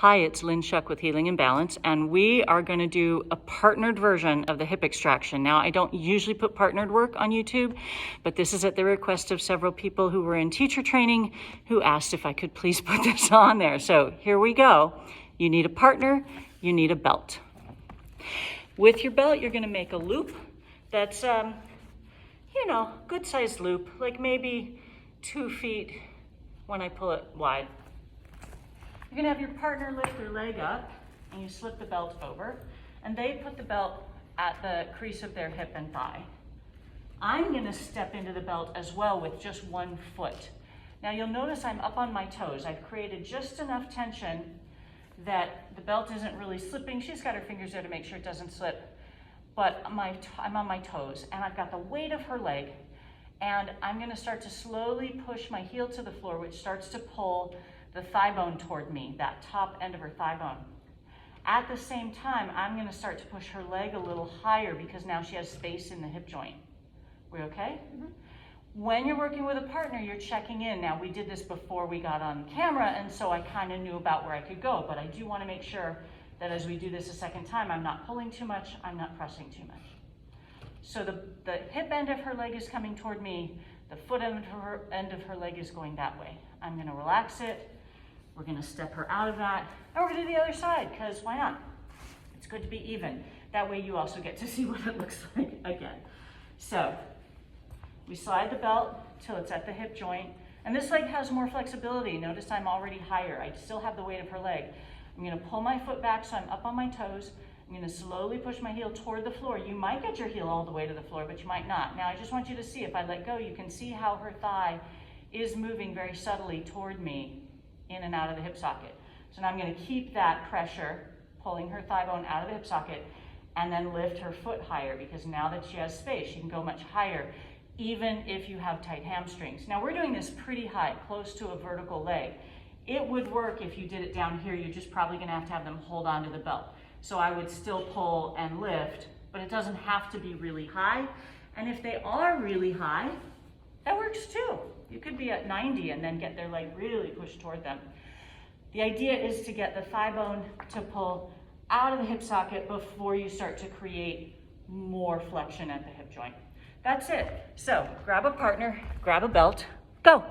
Hi, it's Lynn Shuck with Healing and Balance, and we are going to do a partnered version of the hip extraction. Now, I don't usually put partnered work on YouTube, but this is at the request of several people who were in teacher training who asked if I could please put this on there. So here we go. You need a partner, you need a belt. With your belt, you're going to make a loop that's, good sized loop, like maybe 2 feet when I pull it wide. You're gonna have your partner lift their leg up and you slip the belt over, and they put the belt at the crease of their hip and thigh. I'm gonna step into the belt as well with just 1 foot. Now you'll notice I'm up on my toes. I've created just enough tension that the belt isn't really slipping. She's got her fingers there to make sure it doesn't slip, but I'm on my toes and I've got the weight of her leg, and I'm gonna start to slowly push my heel to the floor, which starts to pull the thigh bone toward me, that top end of her thigh bone. At the same time, I'm gonna start to push her leg a little higher because now she has space in the hip joint. We okay? Mm-hmm. When you're working with a partner, you're checking in. Now, we did this before we got on camera, and so I kind of knew about where I could go, but I do wanna make sure that as we do this a second time, I'm not pulling too much, I'm not pressing too much. So the hip end of her leg is coming toward me, the foot end of her leg is going that way. I'm gonna relax it. We're gonna step her out of that, and we're gonna do the other side, because why not? It's good to be even. That way you also get to see what it looks like again. So, we slide the belt till it's at the hip joint, and this leg has more flexibility. Notice I'm already higher. I still have the weight of her leg. I'm gonna pull my foot back so I'm up on my toes. I'm gonna slowly push my heel toward the floor. You might get your heel all the way to the floor, but you might not. Now I just want you to see, if I let go, you can see how her thigh is moving very subtly toward me, in and out of the hip socket. So now I'm going to keep that pressure, pulling her thigh bone out of the hip socket, and then lift her foot higher, because now that she has space, she can go much higher, even if you have tight hamstrings. Now we're doing this pretty high, close to a vertical leg. It would work if you did it down here. You're just probably going to have them hold on to the belt. So I would still pull and lift, but it doesn't have to be really high. And if they are really high, that works too. You could be at 90 and then get their leg really pushed toward them. The idea is to get the thigh bone to pull out of the hip socket before you start to create more flexion at the hip joint. That's it. So grab a partner, grab a belt, go.